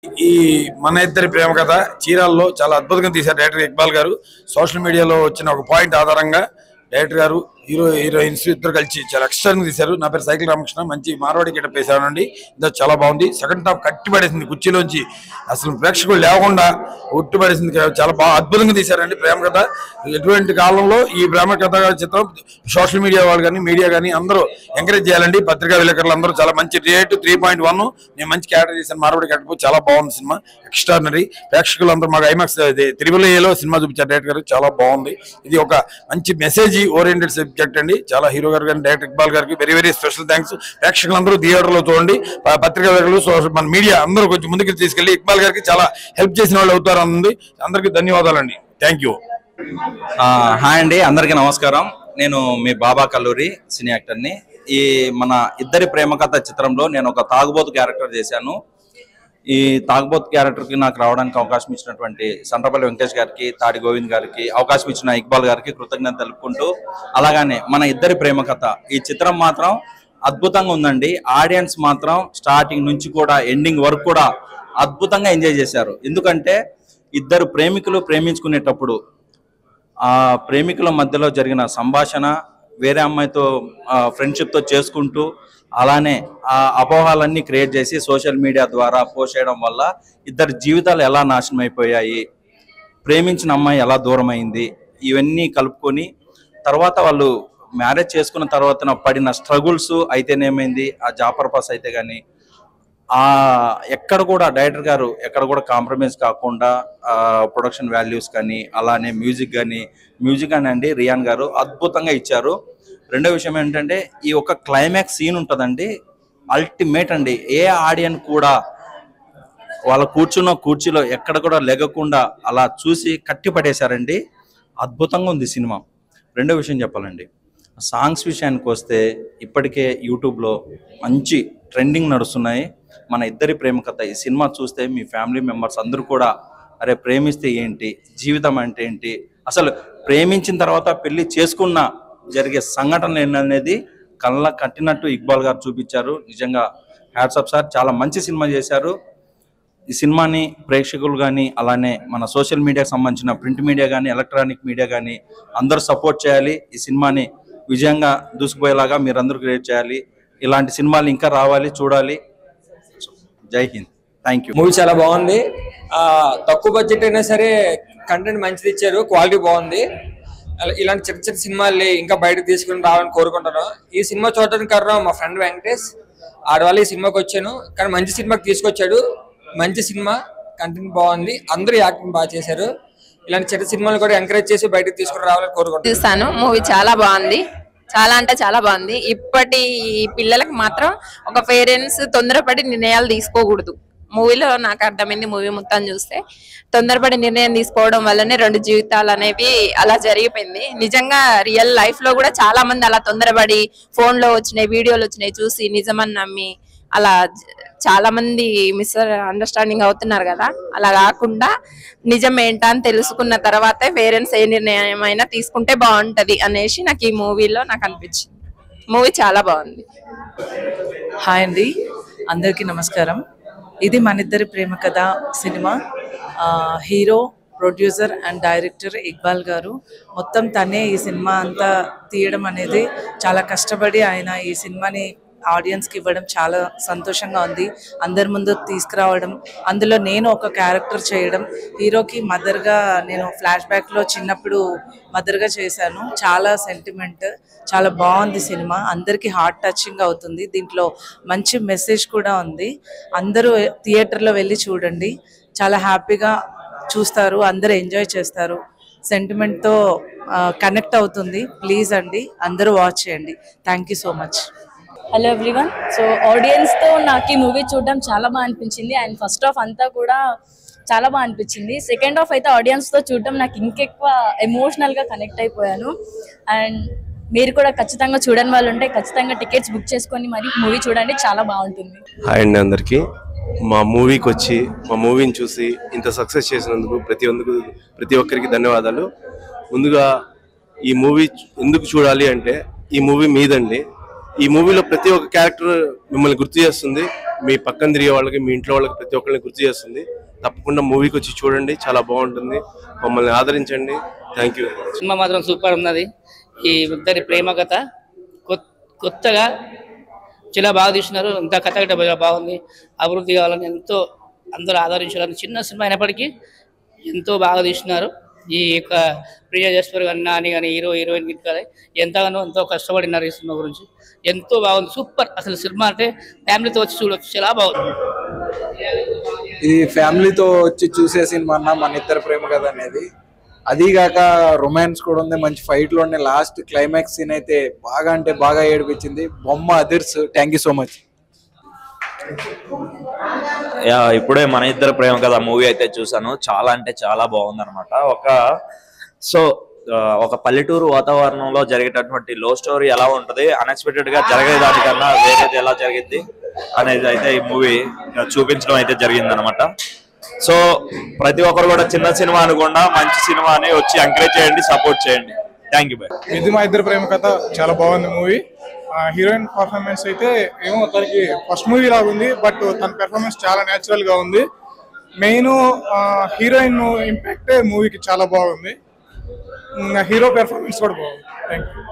ఈ మన ఇద్దరి ప్రేమ కథ చీరాల్లో చాలా అద్భుతంగా తీశారు డైరెక్టర్ ఇక్బాల్ గారు. సోషల్ మీడియాలో వచ్చిన ఒక పాయింట్ ఆధారంగా డైరెక్టర్ గారు హీరోయిన్స్ ఇద్దరు కలిసి చాలా ఎక్స్ట్రాగా తీశారు. నా పేరు సైకిల్ రామకృష్ణ, మంచి మార్వాడి గెటప్ వేసానండి. ఇంత చాలా బాగుంది. సెకండ్ హాఫ్ కట్టిపడేసింది, కుర్చీలోంచి అసలు ప్రేక్షకులు లేకుండా ఒట్టిపడేసింది. చాలా బాగా అద్భుతంగా తీశారండి ప్రేమ కథ. ఎటువంటి కాలంలో ఈ ప్రేమ కథ చిత్రం సోషల్ మీడియా వాళ్ళు కానీ మీడియా కానీ అందరూ ఎంకరేజ్ చేయాలండి. పత్రికా విలేకరులు అందరూ చాలా మంచి రేట్ 3.1. నేను మంచి క్యారెక్టర్ చేశాను, మార్వాడి గెటప్ చాలా బాగుంది. Cinema extraordinary. ప్రేక్షకులు అందరూ మాకు ఐమాక్స్ త్రిబుల్-ఏలో సినిమా చూపించారు డైరెక్టర్ గారు, చాలా బాగుంది. ఇది ఒక మంచి మెసేజ్ ఓరియంటెడ్ సబ్జెక్ట్ అండి. చాలా హీరో గారు కానీ డైరెక్టర్ ఇక్బాల్ గారికి వెరీ వెరీ స్పెషల్ థ్యాంక్స్. ప్రేక్షకులందరూ థియేటర్లో చూడండి. పత్రికా విలేకరులు మన మీడియా అందరూ కొంచెం ముందుకు తీసుకెళ్లి ఇక్బాల్ గారికి చాలా హెల్ప్ చేసిన వాళ్ళు అవుతారు. అందరికీ ధన్యవాదాలండి. Thank you. హాయ్ అండి, అందరికీ నమస్కారం. నేను మీ బాబా కల్లూరి సినీ యాక్టర్ని. ఈ మన ఇద్దరి ప్రేమ కథ చిత్రంలో నేను ఒక తాగుబోతు క్యారెక్టర్ చేశాను. ఈ తాగుబోతు క్యారెక్టర్కి నాకు రావడానికి అవకాశం ఇచ్చినటువంటి సండ్రపల్లి వెంకటేష్ గారికి, తాడి గోవింద్ గారికి, అవకాశం ఇచ్చిన ఇక్బాల్ గారికి కృతజ్ఞత తెలుపుకుంటూ, అలాగానే మన ఇద్దరి ప్రేమ కథ ఈ చిత్రం మాత్రం అద్భుతంగా ఉందండి. ఆడియన్స్ మాత్రం స్టార్టింగ్ నుంచి కూడా ఎండింగ్ వరకు కూడా అద్భుతంగా ఎంజాయ్ చేశారు. ఎందుకంటే ఇద్దరు ప్రేమికులు ప్రేమించుకునేటప్పుడు ఆ ప్రేమికుల మధ్యలో జరిగిన సంభాషణ, వేరే అమ్మాయితో ఫ్రెండ్షిప్తో చేసుకుంటూ, అలానే ఆ అపోహాలన్నీ క్రియేట్ చేసి సోషల్ మీడియా ద్వారా పోస్ట్ చేయడం వల్ల ఇద్దరు జీవితాలు ఎలా నాశనం అయిపోయాయి, ప్రేమించిన అమ్మాయి ఎలా దూరం అయింది, ఇవన్నీ కలుపుకొని తర్వాత వాళ్ళు మ్యారేజ్ చేసుకున్న తర్వాత పడిన స్ట్రగుల్స్ అయితేనేమైంది, ఆ జాబ్ పర్పస్ అయితే కానీ ఎక్కడ కూడా డైరెక్టర్ గారు ఎక్కడ కూడా కాంప్రమైజ్ కాకుండా ప్రొడక్షన్ వాల్యూస్ కానీ, అలానే మ్యూజిక్ కానీ అండి రియాన్ గారు అద్భుతంగా ఇచ్చారు. రెండో విషయం ఏంటంటే ఈ ఒక క్లైమాక్స్ సీన్ ఉంటుందండి, అల్టిమేట్ అండి. ఏ ఆడియన్స్ కూడా వాళ్ళ కూర్చున్న కుర్చీలో ఎక్కడ కూడా లెగకుండా అలా చూసి కట్టిపడేశారండి. అద్భుతంగా ఉంది సినిమా. రెండో విషయం చెప్పాలండి, సాంగ్స్ విషయానికి వస్తే ఇప్పటికే యూట్యూబ్లో మంచి ట్రెండింగ్ నడుస్తున్నాయి. మన ఇద్దరి ప్రేమ కథ ఈ సినిమా చూస్తే మీ ఫ్యామిలీ మెంబర్స్ అందరూ కూడా అరే ప్రేమిస్తే ఏంటి, జీవితం అంటే ఏంటి, అసలు ప్రేమించిన తర్వాత పెళ్లి చేసుకున్న జరిగే సంఘటనలు ఏంటనేది కళ్ళ కట్టినట్టు ఇక్బాల్ గారు చూపించారు. నిజంగా హ్యాట్స్ ఆఫ్ సార్, చాలా మంచి సినిమా చేశారు. ఈ సినిమాని ప్రేక్షకులు కానీ, అలానే మన సోషల్ మీడియాకి సంబంధించిన ప్రింట్ మీడియా కానీ, ఎలక్ట్రానిక్ మీడియా కానీ అందరూ సపోర్ట్ చేయాలి. ఈ సినిమాని విజయంగా దూసుకుపోయేలాగా మీరందరూ క్రియేట్ చేయాలి. ఇలాంటి సినిమాలు ఇంకా రావాలి, చూడాలి. జై హింద్. Thank you. మూవీ చాలా బాగుంది. తక్కువ బడ్జెట్ అయినా సరే కంటెంట్ మంచిది ఇచ్చారు, క్వాలిటీ బాగుంది. ఇలాంటి చిన్న చిన్న సినిమాల్ని ఇంకా బయటకు తీసుకుని రావాలని కోరుకుంటాను. ఈ సినిమా చూడడానికి కారణం మా ఫ్రెండ్ వెంకటేష్. ఆడవాళ్ళు ఈ సినిమాకి వచ్చాను, కానీ మంచి సినిమాకి తీసుకొచ్చాడు. మంచి సినిమా, కంటెంట్ బాగుంది, అందరూ యాక్టింగ్ బాగా చేశారు. ఇలాంటి చిన్న సినిమాలు కూడా ఎంకరేజ్ చేసి బయటకు తీసుకుని రావాలని కోరుకుంటాను. చూస్తాను, మూవీ చాలా బాగుంది, చాలా అంటే చాలా బాగుంది. ఇప్పటి పిల్లలకు మాత్రం ఒక పేరెంట్స్ తొందరపడి నిర్ణయాలు తీసుకోకూడదు. మూవీలో నాకు అర్థమైంది, మూవీ మొత్తం చూస్తే తొందరపడి నిర్ణయం తీసుకోవడం వల్లనే 2 జీవితాలు అనేవి అలా జరిగిపోయింది. నిజంగా రియల్ లైఫ్ లో కూడా చాలా మంది అలా తొందరపడి ఫోన్ లో వచ్చినాయి, వీడియోలు వచ్చినాయి చూసి నిజమని నమ్మి అలా చాలా మంది మిస్ అండర్స్టాండింగ్ అవుతున్నారు కదా. అలా కాకుండా నిజం ఏంటా అని తెలుసుకున్న తర్వాతే పేరెంట్స్ ఏ నిర్ణయం అయినా తీసుకుంటే బాగుంటది అనేసి నాకు ఈ మూవీలో నాకు అనిపించింది. మూవీ చాలా బాగుంది. హాయ్ అండి, అందరికీ నమస్కారం. ఇది మనిద్దరి ప్రేమ కథ cinema. Hero, producer and director Iqbal గారు. మొత్తం తనే ఈ సినిమా అంతా తీయడం అనేది చాలా కష్టపడి ఆయన ఈ సినిమాని ఆడియన్స్కి ఇవ్వడం చాలా సంతోషంగా ఉంది. అందరి ముందు తీసుకురావడం, అందులో నేను ఒక క్యారెక్టర్ చేయడం, హీరోకి మదర్గా నేను ఫ్లాష్ బ్యాక్లో చిన్నప్పుడు మదర్గా చేశాను. చాలా సెంటిమెంట్, చాలా బాగుంది సినిమా. అందరికీ హార్ట్ టచింగ్ అవుతుంది. దీంట్లో మంచి మెసేజ్ కూడా ఉంది. అందరూ థియేటర్లో వెళ్ళి చూడండి, చాలా హ్యాపీగా చూస్తారు, అందరూ ఎంజాయ్ చేస్తారు. సెంటిమెంట్తో కనెక్ట్ అవుతుంది. ప్లీజ్ అండి, అందరూ వాచ్ చేయండి. Thank you so much. Hello everyone. So ఆడియన్స్తో నాకు ఈ మూవీ చూడడం చాలా బాగా అనిపించింది. అండ్ ఫస్ట్ హాఫ్ అంతా కూడా చాలా బాగా అనిపించింది. సెకండ్ హాఫ్ అయితే ఆడియన్స్తో చూడడం నాకు ఇంకెక్కువ ఎమోషనల్గా కనెక్ట్ అయిపోయాను. అండ్ మీరు కూడా ఖచ్చితంగా చూడని వాళ్ళు ఉంటే ఖచ్చితంగా టికెట్స్ బుక్ చేసుకొని మరి మూవీ చూడండి, చాలా బాగుంటుంది. హాయ్ అండి అందరికీ. మా మూవీకి వచ్చి మా మూవీని చూసి ఇంత సక్సెస్ చేసినందుకు ప్రతి ఒక్కరికి ధన్యవాదాలు. ముందుగా ఈ మూవీ ఎందుకు చూడాలి అంటే ఈ మూవీ మీదండి. ఈ మూవీలో ప్రతి ఒక్క క్యారెక్టర్ మిమ్మల్ని గుర్తు చేస్తుంది, మీ పక్కన తిరిగే వాళ్ళకి, మీ ఇంట్లో వాళ్ళకి ప్రతి ఒక్కరిని గుర్తు చేస్తుంది. తప్పకుండా మూవీకి వచ్చి చూడండి, చాలా బాగుంటుంది. మమ్మల్ని ఆదరించండి. Thank you. సినిమా మాత్రం సూపర్ ఉన్నది. ఈ ఇద్దరి ప్రేమ కథ కొత్తగా చాలా బాగా తీసినారు. ఇంత కథ గట్ట బాగుంది. అభివృద్ధి కావాలని ఎంతో అందరూ ఆదరించాలని చిన్న సినిమా అయినప్పటికీ ఎంతో బాగా తీసినారు. ఈ యొక్క ప్రియ జస్వర్ కానీ నాని కానీ హీరో హీరోయిన్ కానీ ఎంతో కష్టపడినారు. ఈ సినిమా గురించి ఎంతో బాగుంది, సూపర్. అసలు సినిమా అంటే ఫ్యామిలీతో వచ్చి చూడవచ్చు, చాలా బాగుంది. ఇది ఫ్యామిలీతో వచ్చి చూసే సినిమా అన్న మన ఇద్దరి ప్రేమ కథ అనేది. అదీగాక రొమాన్స్ కూడా ఉంది, మంచి ఫైట్లు ఉన్నాయి. లాస్ట్ క్లైమాక్స్ సీన్ అయితే బాగా అంటే బాగా ఏడిపించింది. బొమ్మ అదిర్స్. Thank you so much. ఇప్పుడే మన ఇద్దరు ప్రేమ కథ మూవీ అయితే చూసాను. చాలా అంటే చాలా బాగుంది అనమాట. ఒక పల్లెటూరు వాతావరణంలో జరిగేటటువంటి లవ్ స్టోరీ ఎలా ఉంటది, అన్ఎక్స్పెక్టెడ్ గా జరిగేదానికన్నా వేరేది ఎలా జరిగింది అనేది అయితే ఈ మూవీ చూపించడం అయితే జరిగింది అనమాట. సో ప్రతి ఒక్కరు కూడా చిన్న సినిమా అనుకుండా మంచి సినిమా అని వచ్చి ఎంకరేజ్ చేయండి, సపోర్ట్ చేయండి. Thank you. ఇది మా ఇద్దరు ప్రేమ కథ చాలా బాగుంది మూవీ. హీరోయిన్ పర్ఫార్మెన్స్ అయితే ఏమో తనకి ఫస్ట్ మూవీ లాగా ఉంది, బట్ తన పెర్ఫార్మెన్స్ చాలా న్యాచురల్ గా ఉంది. మెయిన్ హీరోయిన్ ఇంపాక్ట్ మూవీకి చాలా బాగుంది. హీరో పెర్ఫార్మెన్స్ కూడా బాగుంది. Thank you.